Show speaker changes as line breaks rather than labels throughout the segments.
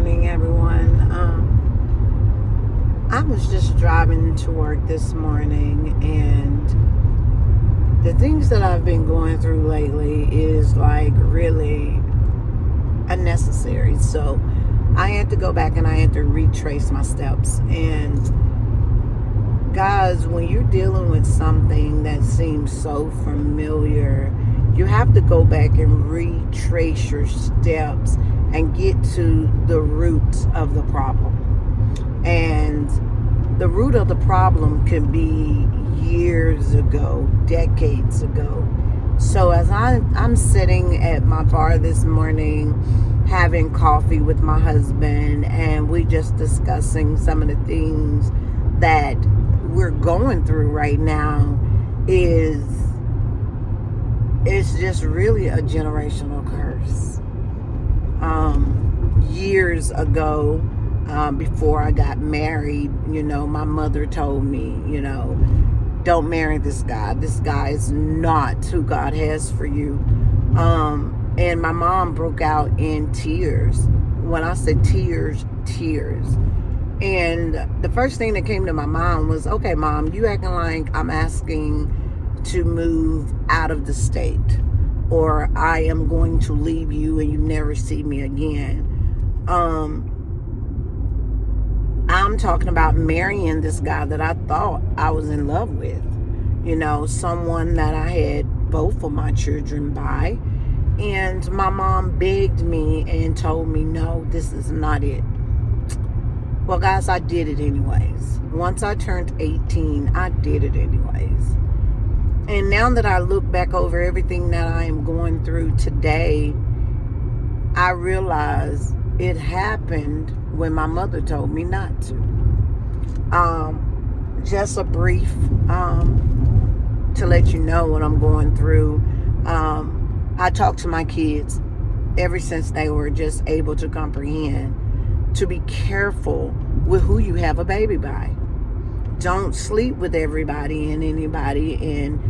morning, everyone. I was just driving to work this morning, and the things that I've been going through lately is like really unnecessary. So I had to go back and I had to retrace my steps. And guys, when you're dealing with something that seems so familiar, you have to go back and retrace your steps and get to the roots of the problem. And the root of the problem can be years ago, decades ago. So as I'm sitting at my bar this morning having coffee with my husband, and we just discussing some of the things that we're going through right now, it's just really a generational curse. Years ago, before I got married, my mother told me, don't marry this guy. This guy is not who God has for you. And my mom broke out in tears. When I said tears, tears. And the first thing that came to my mind was, okay, Mom, you acting like I'm asking to move out of the state, or I am going to leave you and you never see me again. I'm talking about marrying this guy that I thought I was in love with. Someone that I had both of my children by. And my mom begged me and told me, no, this is not it. Well, guys, I did it anyways. Once I turned 18, I did it anyways. And now that I look back over everything that I am going through today, I realize it happened when my mother told me not to. Just a brief to let you know what I'm going through. I talk to my kids ever since they were just able to comprehend to be careful with who you have a baby by. Don't sleep with everybody and anybody and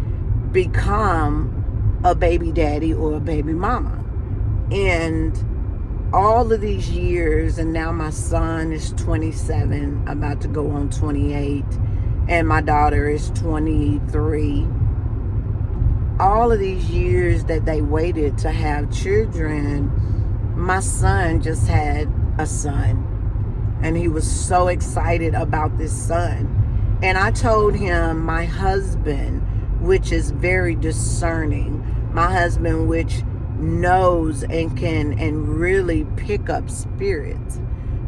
become a baby daddy or a baby mama. And all of these years, and now my son is 27, about to go on 28, and my daughter is 23. All of these years that they waited to have children, my son just had a son. And he was so excited about this son. And I told him, my husband, which is very discerning, my husband, which knows and can and really pick up spirits.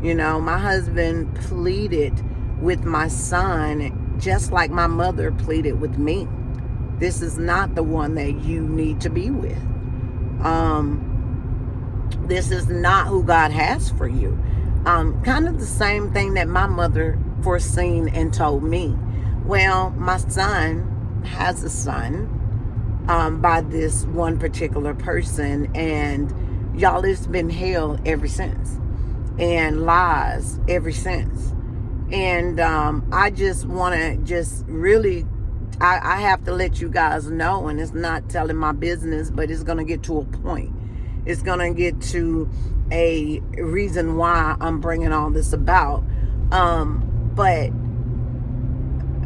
My husband pleaded with my son just like my mother pleaded with me. This is not the one that you need to be with. This is not who God has for you. Kind of the same thing that my mother foreseen and told me. Well, my son has a son by this one particular person, and y'all, it's been hell ever since, and lies ever since. And I just want to just really, I have to let you guys know, and it's not telling my business, but it's going to get to a point. It's going to get to a reason why I'm bringing all this about. But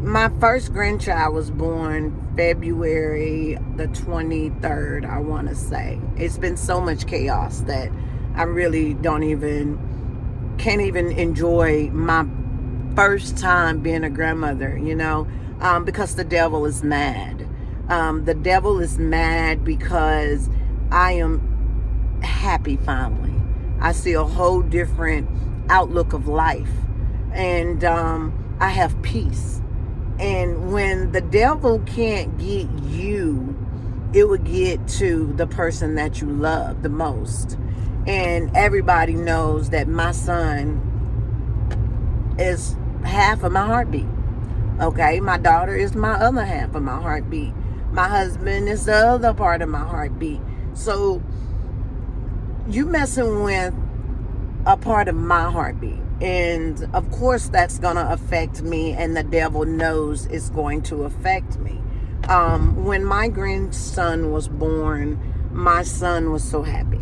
my first grandchild was born February the 23rd, I want to say. It's been so much chaos that I really can't even enjoy my first time being a grandmother, because the devil is mad. The devil is mad because I am happy finally. I see a whole different outlook of life, and I have peace. And when the devil can't get you, it will get to the person that you love the most. And everybody knows that my son is half of my heartbeat. Okay, my daughter is my other half of my heartbeat. My husband is the other part of my heartbeat. So you messing with a part of my heartbeat. And of course that's going to affect me, and the devil knows it's going to affect me. When my grandson was born, my son was so happy.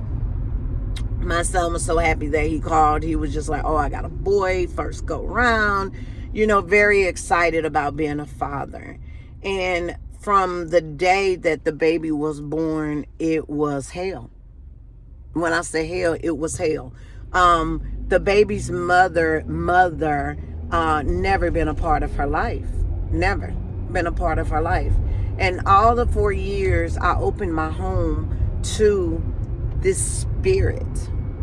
My son was so happy that he called. He was just like, oh, I got a boy, first go round, very excited about being a father. And from the day that the baby was born, it was hell. When I say hell, it was hell. The baby's mother, never been a part of her life. Never been a part of her life. And all the 4 years, I opened my home to this spirit.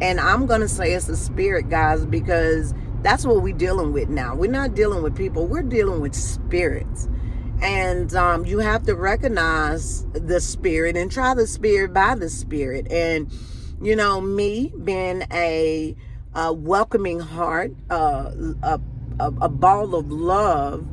And I'm going to say it's a spirit, guys, because that's what we're dealing with now. We're not dealing with people. We're dealing with spirits. And you have to recognize the spirit and try the spirit by the spirit. And, me being a welcoming heart, a ball of love,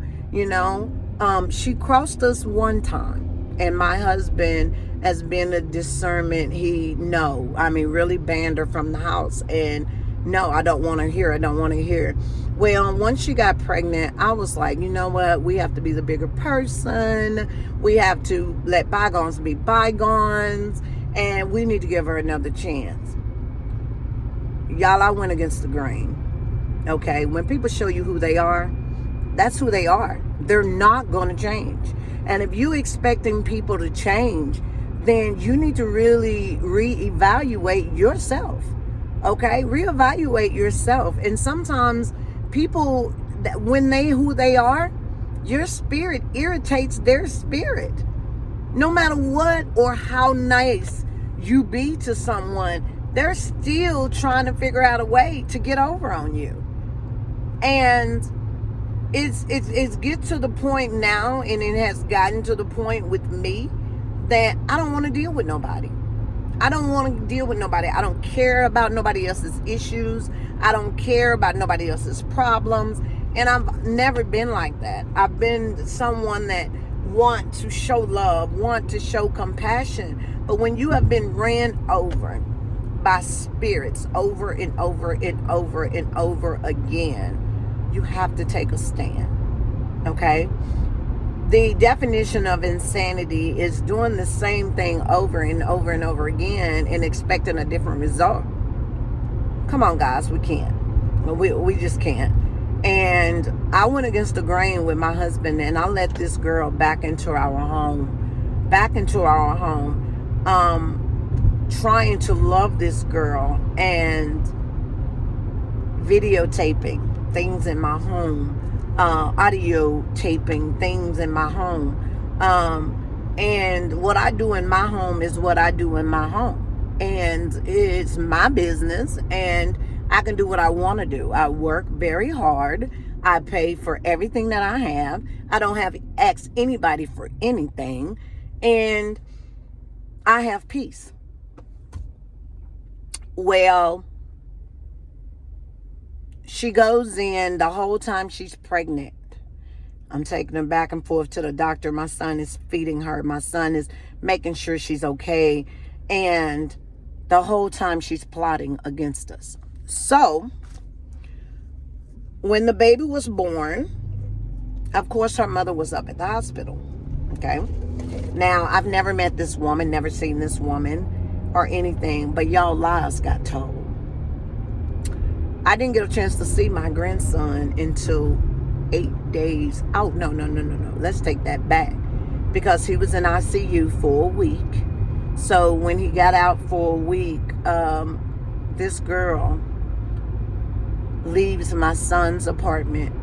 she crossed us one time. And my husband has been a discernment. Really banned her from the house. And no, I don't want to hear. I don't want to hear. Well, once she got pregnant, I was like, you know what? We have to be the bigger person. We have to let bygones be bygones. And we need to give her another chance. Y'all, I went against the grain. Okay? When people show you who they are, that's who they are. They're not going to change. And if you're expecting people to change, then you need to really reevaluate yourself. Okay? Reevaluate yourself. And sometimes people, when they who they are, your spirit irritates their spirit. No matter what or how nice you be to someone, they're still trying to figure out a way to get over on you. And it's get to the point now, and it has gotten to the point with me that I don't want to deal with nobody. I don't want to deal with nobody. I don't care about nobody else's issues. I don't care about nobody else's problems. And I've never been like that. I've been someone that want to show love, want to show compassion. But when you have been ran over by spirits over and over and over and over again, you have to take a stand. Okay? The definition of insanity is doing the same thing over and over and over again and expecting a different result. Come on, guys, we can't. We just can't. And I went against the grain with my husband, and I let this girl back into our home, trying to love this girl and videotaping things in my home, audio taping things in my home. And what I do in my home is what I do in my home. And it's my business, and I can do what I want to do. I work very hard. I pay for everything that I have. I don't have to ask anybody for anything. And I have peace. Well, she goes in the whole time she's pregnant. I'm taking her back and forth to the doctor. My son is feeding her. My son is making sure she's okay. And the whole time she's plotting against us. So, when the baby was born, of course her mother was up at the hospital. Okay? Now, I've never met this woman, never seen this woman or anything, but y'all lies got told. I didn't get a chance to see my grandson until 8 days. Oh, no. Let's take that back. Because he was in ICU for a week. So when he got out for a week, this girl leaves my son's apartment,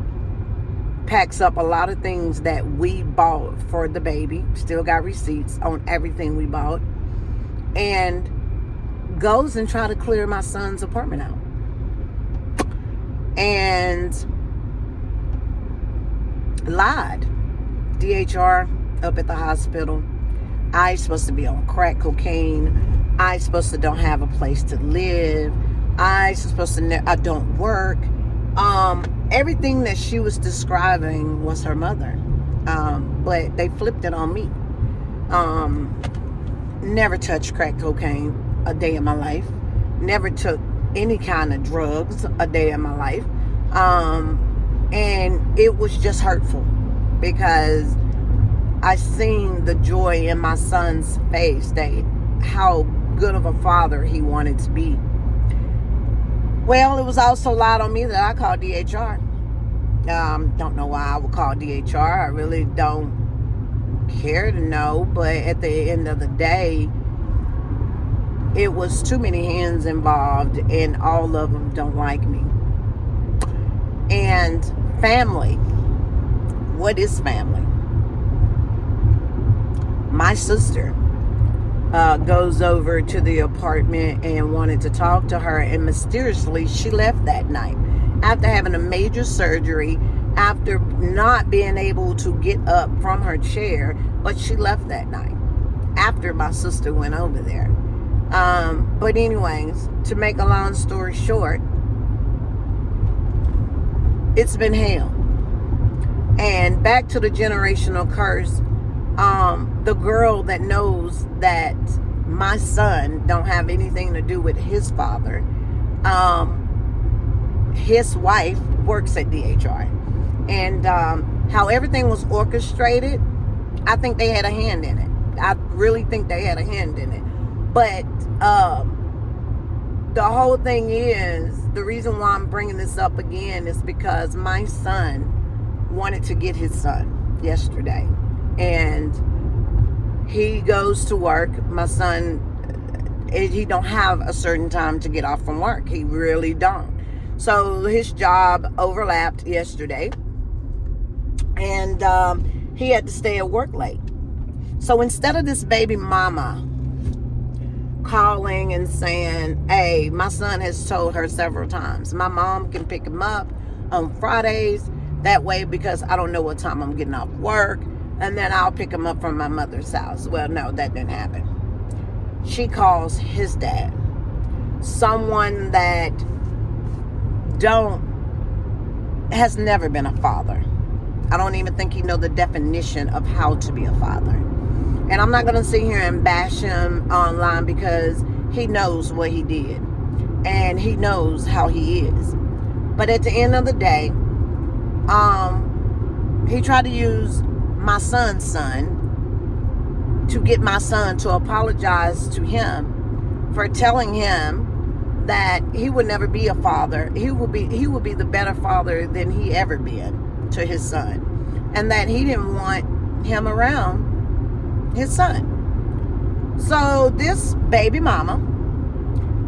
packs up a lot of things that we bought for the baby, still got receipts on everything we bought, and goes and try to clear my son's apartment out. And lied. DHR up at the hospital. I supposed to be on crack cocaine. I supposed to don't have a place to live. I supposed to I don't work. Everything that she was describing was her mother. But they flipped it on me. Never touched crack cocaine a day in my life. Never took any kind of drugs a day in my life. And it was just hurtful because I seen the joy in my son's face, that how good of a father he wanted to be. Well, it was also lied on me that I called DHR. Don't know why I would call DHR. I really don't care to know. But at the end of the day, it was too many hands involved, and all of them don't like me. And family. What is family? My sister goes over to the apartment and wanted to talk to her, and mysteriously she left that night after having a major surgery, after not being able to get up from her chair. But she left that night after my sister went over there. But anyways, to make a long story short, it's been hell. And back to the generational curse. The girl that knows that my son don't have anything to do with his father, his wife works at DHR, and how everything was orchestrated, I think they had a hand in it. I really think they had a hand in it. But the whole thing is, the reason why I'm bringing this up again is because my son wanted to get his son yesterday, and he goes to work. My son, he don't have a certain time to get off from work. He really don't. So his job overlapped yesterday, and he had to stay at work late. So instead of this baby mama calling and saying, hey, my son has told her several times, my mom can pick him up on Fridays, that way, because I don't know what time I'm getting off work, and then I'll pick him up from my mother's house. Well, no, that didn't happen. She calls his dad, someone that has never been a father. I don't even think he know the definition of how to be a father. And I'm not going to sit here and bash him online, because he knows what he did, and he knows how he is. But at the end of the day, he tried to use my son's son to get my son to apologize to him for telling him that he would never be a father. He would be the better father than he ever been to his son, and that he didn't want him around his son. So this baby mama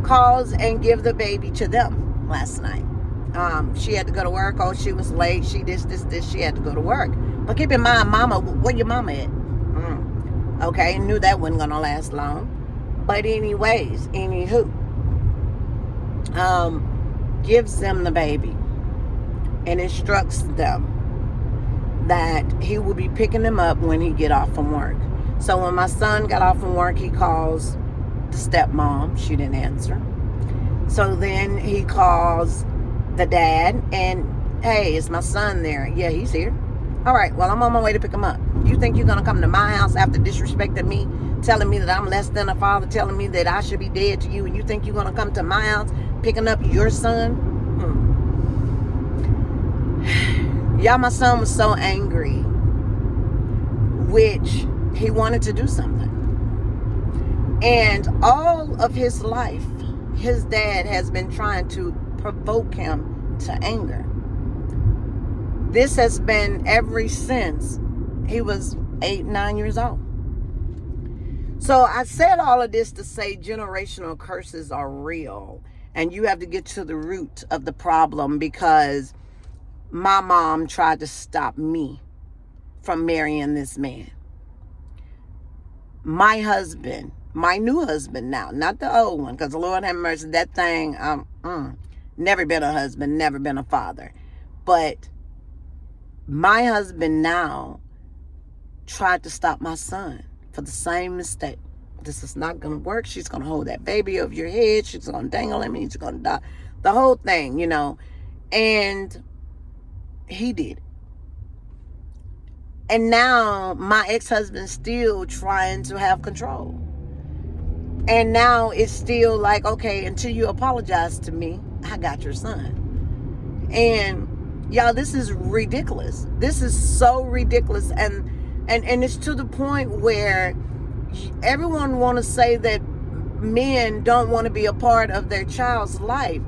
calls and give the baby to them last night. She had to go to work. Oh, she was late. She this. She had to go to work. But keep in mind, mama, where your mama at? Okay, knew that wasn't gonna last long. But anyways, anywho, gives them the baby and instructs them that he will be picking them up when he get off from work. So when my son got off from work, he calls the stepmom. She didn't answer. So then he calls the dad, and hey, is my son there? Yeah, he's here. All right, well, I'm on my way to pick him up. You think you're going to come to my house after disrespecting me, telling me that I'm less than a father, telling me that I should be dead to you, and you think you're going to come to my house picking up your son? Y'all, my son was so angry, which he wanted to do something. And all of his life, his dad has been trying to provoke him to anger. This has been ever since he was 8, 9 years old. So I said all of this to say generational curses are real, and you have to get to the root of the problem, because my mom tried to stop me from marrying this man. My husband, my new husband now, not the old one, because the Lord have mercy, that thing, never been a husband, never been a father. But my husband now tried to stop my son for the same mistake. This is not going to work. She's going to hold that baby over your head. She's going to dangle him. He's going to die. The whole thing, you know. And he did. And now my ex-husband's still trying to have control. And now it's still like, okay, until you apologize to me, I got your son. And y'all, this is ridiculous. This is so ridiculous. And it's to the point where everyone want to say that men don't want to be a part of their child's life.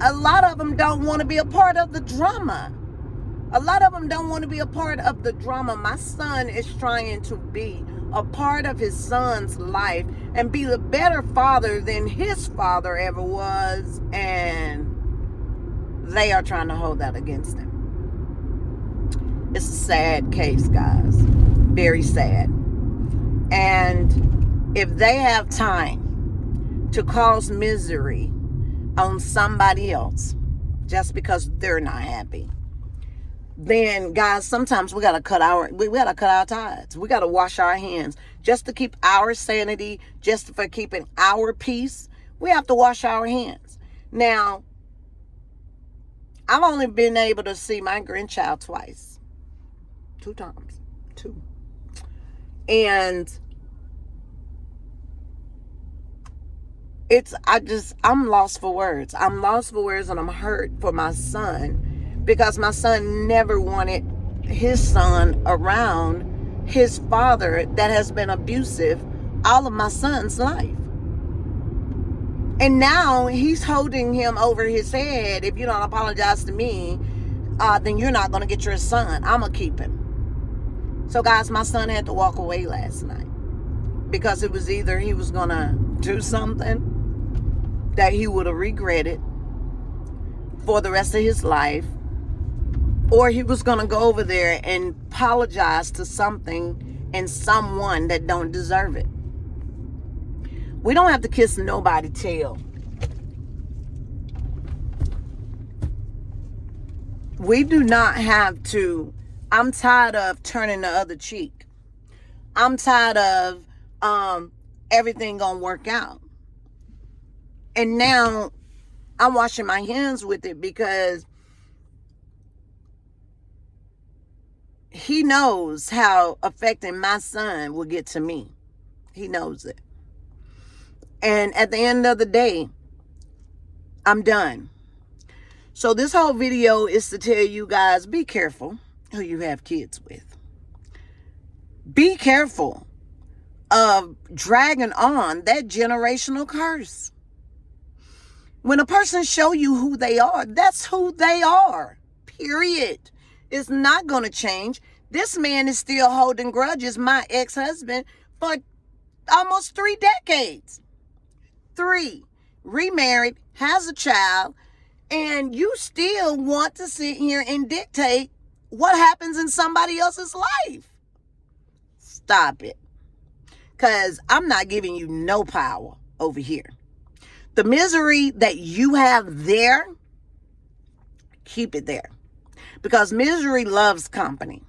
a lot of them don't want to be a part of the drama. A lot of them don't want to be a part of the drama. My son is trying to be a part of his son's life and be the better father than his father ever was. And they are trying to hold that against him. It's a sad case, guys. Very sad. And if they have time to cause misery on somebody else just because they're not happy, then guys, sometimes we gotta cut our ties. We gotta wash our hands just to keep our sanity, just for keeping our peace. We have to wash our hands. Now, I've only been able to see my grandchild twice. 2 times. 2. And I'm lost for words. I'm lost for words, and I'm hurt for my son, because my son never wanted his son around his father that has been abusive all of my son's life. And now he's holding him over his head. If you don't apologize to me, then you're not going to get your son. I'm going to keep him. So guys, my son had to walk away last night because it was either he was going to do something that he would have regretted for the rest of his life, or he was going to go over there and apologize to something and someone that don't deserve it. We don't have to kiss nobody's tail. We do not have to. I'm tired of turning the other cheek. I'm tired of everything gonna work out. And now I'm washing my hands with it, because he knows how affecting my son will get to me. He knows it. And at the end of the day, I'm done. So this whole video is to tell you guys, be careful who you have kids with. Be careful of dragging on that generational curse. When a person show you who they are, that's who they are. Period. It's not going to change. This man is still holding grudges, my ex-husband, for almost 3 decades. 3. Remarried, has a child, and you still want to sit here and dictate what happens in somebody else's life. Stop it. Because I'm not giving you no power over here. The misery that you have there, keep it there. Because misery loves company.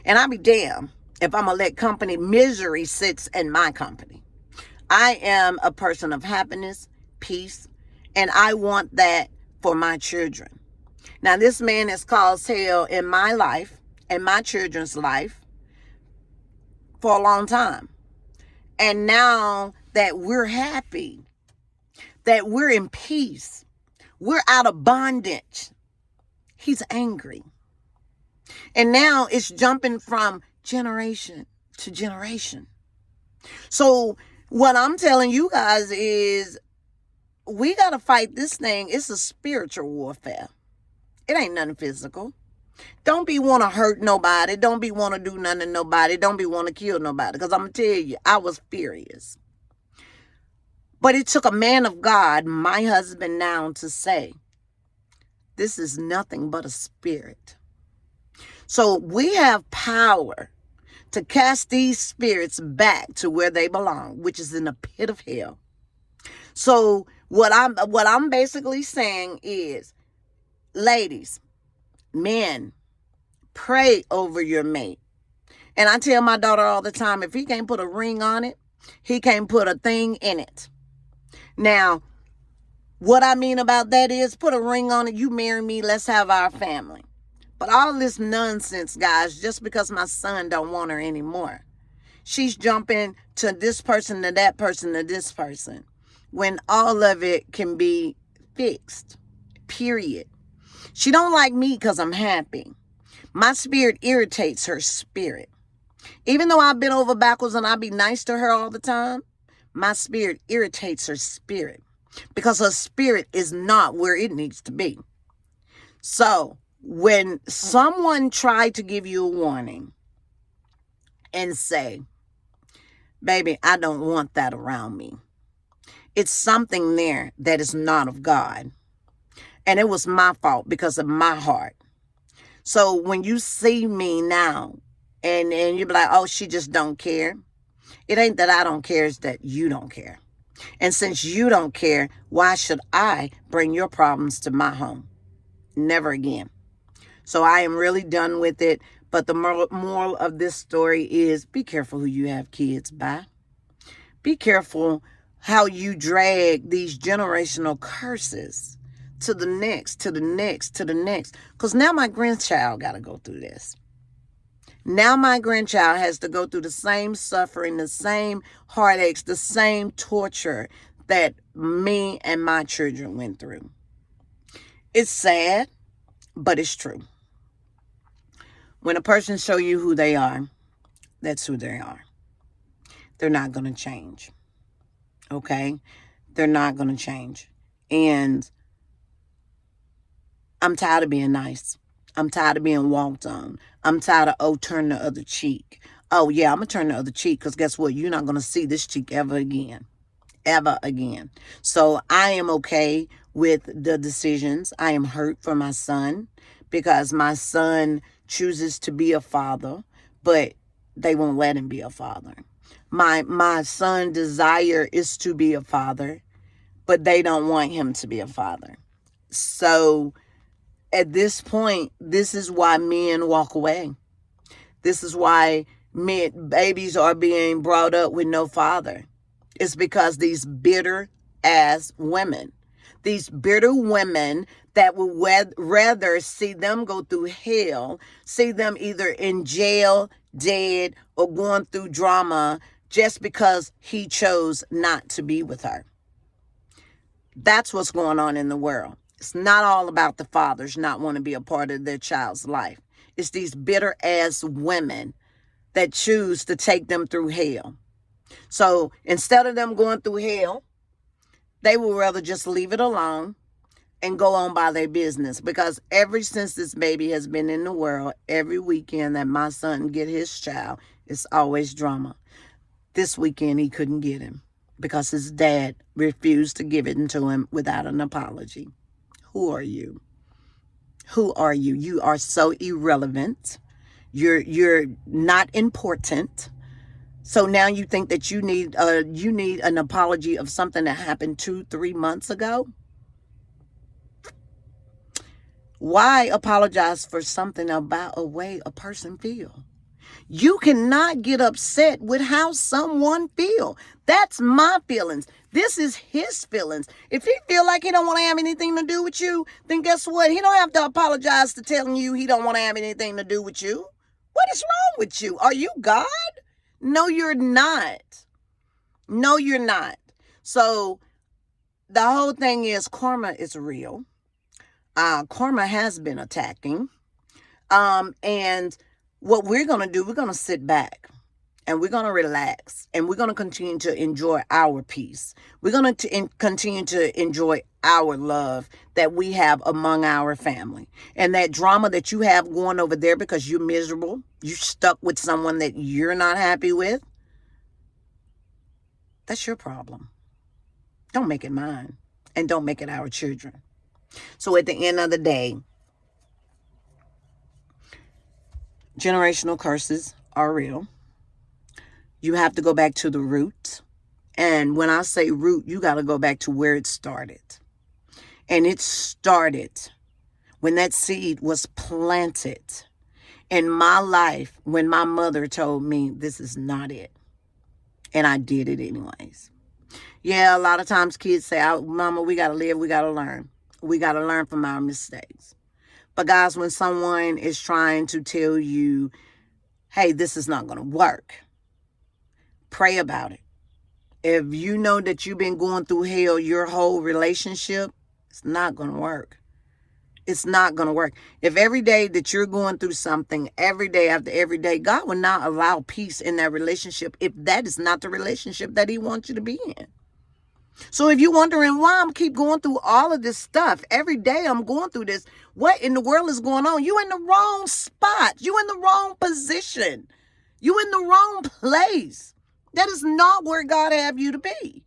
And I'll be damned if I'm going to let misery sits in my company. I am a person of happiness, peace, and I want that for my children. Now, this man has caused hell in my life and my children's life for a long time. And now that we're happy, that we're in peace, we're out of bondage, he's angry. And now it's jumping from generation to generation. So what I'm telling you guys is, we got to fight this thing. It's a spiritual warfare. It ain't nothing physical. Don't be want to hurt nobody. Don't be want to do nothing to nobody. Don't be want to kill nobody. Because I'm going to tell you, I was furious. But it took a man of God, my husband now, to say, this is nothing but a spirit. So we have power to cast these spirits back to where they belong, which is in the pit of hell. So what I'm basically saying is, ladies, men, pray over your mate. And I tell my daughter all the time, if he can't put a ring on it, he can't put a thing in it. Now, what I mean about that is, put a ring on it, you marry me, let's have our family. But all this nonsense, guys, just because my son don't want her anymore. She's jumping to this person, to that person, to this person, when all of it can be fixed, period. She don't like me because I'm happy. My spirit irritates her spirit. Even though I've been over backwards and I be nice to her all the time, my spirit irritates her spirit. because her spirit is not where it needs to be. So when someone tried to give you a warning and say, baby, I don't want that around me, it's something there that is not of God. And it was my fault because of my heart. So when you see me now and you be like, oh, she just don't care. It ain't that I don't care, it's that you don't care. And since you don't care, why should I bring your problems to my home? Never again. So I am really done with it. But the moral of this story is be careful who you have kids by. Be careful how you drag these generational curses to the next, to the next, to the next. Because now my grandchild got to go through this. Now my grandchild has to go through the same suffering, the same heartaches, the same torture that me and my children went through. It's sad, but it's true. When a person show you who they are, that's who they are. They're not going to change. Okay? They're not going to change. And I'm tired of being nice. I'm tired of being walked on. I'm tired of, turn the other cheek. Oh, yeah, I'm going to turn the other cheek because guess what? You're not going to see this cheek ever again. Ever again. So I am okay with the decisions. I am hurt for my son because my son chooses to be a father, but they won't let him be a father. My son's desire is to be a father, but they don't want him to be a father. So at this point, this is why men walk away. This is why babies are being brought up with no father. It's because these bitter ass women, these bitter women that would rather see them go through hell, see them either in jail, dead, or going through drama just because he chose not to be with her. That's what's going on in the world. It's not all about the fathers not wanting to be a part of their child's life. It's these bitter ass women that choose to take them through hell. So instead of them going through hell, they would rather just leave it alone and go on by their business. Because ever since this baby has been in the world, every weekend that my son get his child, it's always drama. This weekend he couldn't get him because his dad refused to give it to him without an apology. Who are you? Who are you? You are so irrelevant. You're not important. So now you think that you need an apology of something that happened 2-3 months ago? Why apologize for something about a way a person feels? You cannot get upset with how someone feel. That's my feelings. This is his feelings. If he feel like he don't want to have anything to do with you, then guess what? He don't have to apologize to telling you he don't want to have anything to do with you. What is wrong with you? Are you God? No, you're not. No, you're not. So the whole thing is karma is real. Karma has been attacking. And what we're going to do, we're going to sit back and we're going to relax and we're going to continue to enjoy our peace. We're going to continue to enjoy our love that we have among our family. And that drama that you have going over there because you're miserable, you're stuck with someone that you're not happy with, that's your problem. Don't make it mine and don't make it our children. So at the end of the day, generational curses are real. You have to go back to the root. And when I say root, you got to go back to where it started. And it started when that seed was planted in my life when my mother told me this is not it. And I did it anyways. Yeah, a lot of times kids say, Mama, we got to live, we got to learn. We got to learn from our mistakes. But guys, when someone is trying to tell you, hey, this is not going to work, pray about it. If you know that you've been going through hell your whole relationship, it's not going to work. It's not going to work. If every day that you're going through something, every day after every day, God will not allow peace in that relationship if that is not the relationship that he wants you to be in. So if you're wondering why I'm keep going through all of this stuff, every day I'm going through this, what in the world is going on? You in the wrong spot. You in the wrong position. You in the wrong place. That is not where God have you to be.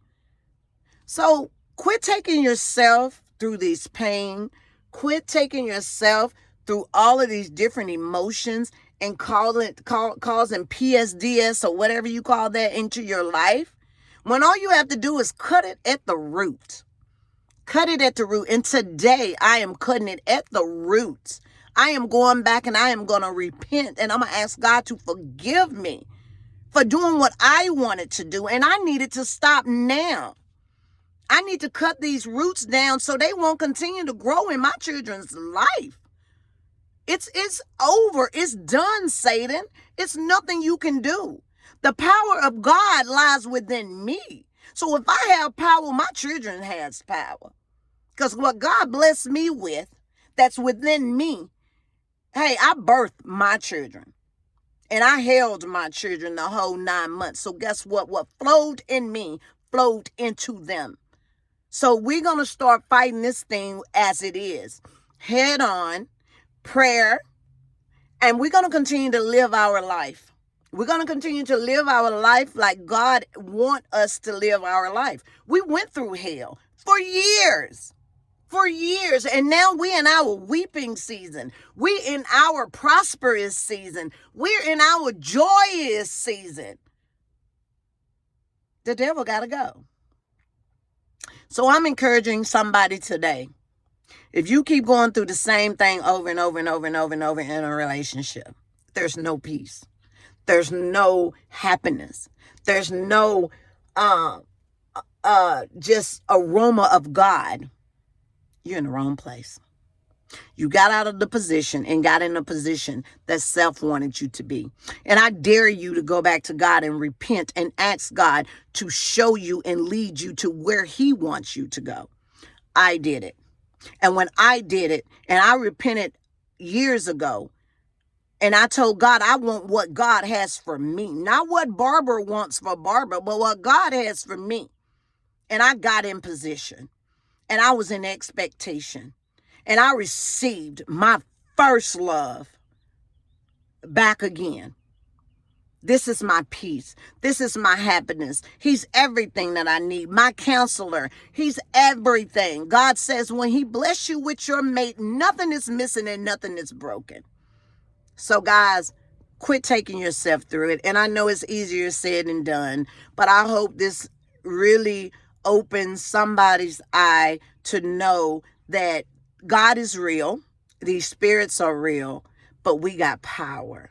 So quit taking yourself through this pain. Quit taking yourself through all of these different emotions and causing PSDS or whatever you call that into your life. When all you have to do is cut it at the root. Cut it at the root. And today I am cutting it at the root. I am going back and I am going to repent, and I'm going to ask God to forgive me for doing what I wanted to do. And I needed to stop now. I need to cut these roots down so they won't continue to grow in my children's life. It's over. It's done, Satan. It's nothing you can do. The power of God lies within me. So if I have power, my children has power. Because what God blessed me with, that's within me. Hey, I birthed my children. And I held my children the whole 9 months. So guess what? What flowed in me flowed into them. So we're going to start fighting this thing as it is. Head on, prayer, and we're going to continue to live our life. We're going to continue to live our life like God wants us to live our life. We went through hell for years. And now we're in our weeping season. We're in our prosperous season. We're in our joyous season. The devil got to go. So I'm encouraging somebody today. If you keep going through the same thing over and over and over and over and over in a relationship, there's no peace. There's no happiness. There's no just aroma of God. You're in the wrong place. You got out of the position and got in a position that self wanted you to be. And I dare you to go back to God and repent and ask God to show you and lead you to where he wants you to go. I did it. And when I did it, and I repented years ago, and I told God, I want what God has for me. Not what Barbara wants for Barbara, but what God has for me. And I got in position. And I was in expectation. And I received my first love back again. This is my peace. This is my happiness. He's everything that I need. My counselor. He's everything. God says when he bless you with your mate, nothing is missing and nothing is broken. So guys, quit taking yourself through it. And I know it's easier said than done, but I hope this really opens somebody's eye to know that God is real. These spirits are real, but we got power.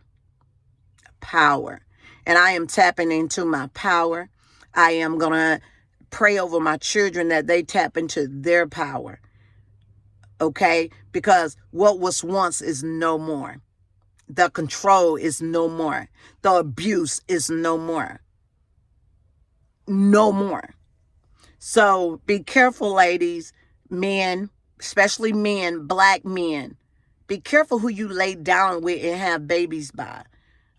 Power. And I am tapping into my power. I am going to pray over my children that they tap into their power. Okay? Because what was once is no more. The control is no more. The abuse is no more. No more. So be careful, ladies, men, especially men, black men. Be careful who you lay down with and have babies by.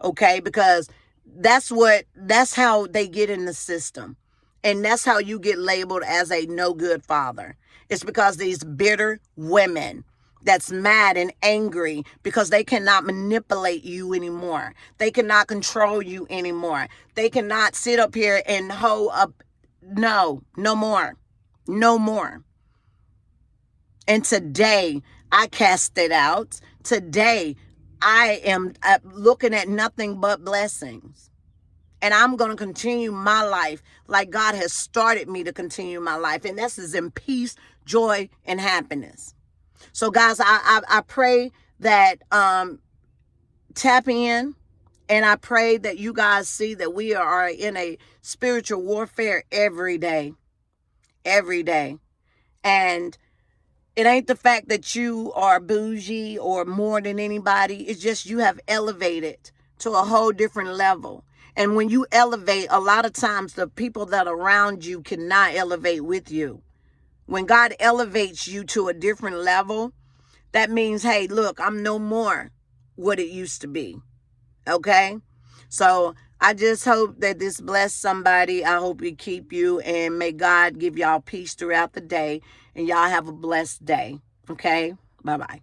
Okay? Because that's how they get in the system. And that's how you get labeled as a no good father. It's because these bitter women that's mad and angry because they cannot manipulate you anymore. They cannot control you anymore. They cannot sit up here and hold up. No more. No more. And today I cast it out. Today I am looking at nothing but blessings. And I'm going to continue my life like God has started me to continue my life. And this is in peace, joy, and happiness. So guys, I pray that tap in, and I pray that you guys see that we are in a spiritual warfare every day. Every day. And it ain't the fact that you are bougie or more than anybody. It's just you have elevated to a whole different level. And when you elevate, a lot of times the people that are around you cannot elevate with you. When God elevates you to a different level, that means, hey, look, I'm no more what it used to be. Okay? So I just hope that this bless somebody. I hope it keep you, and may God give y'all peace throughout the day, and y'all have a blessed day. Okay? Bye-bye.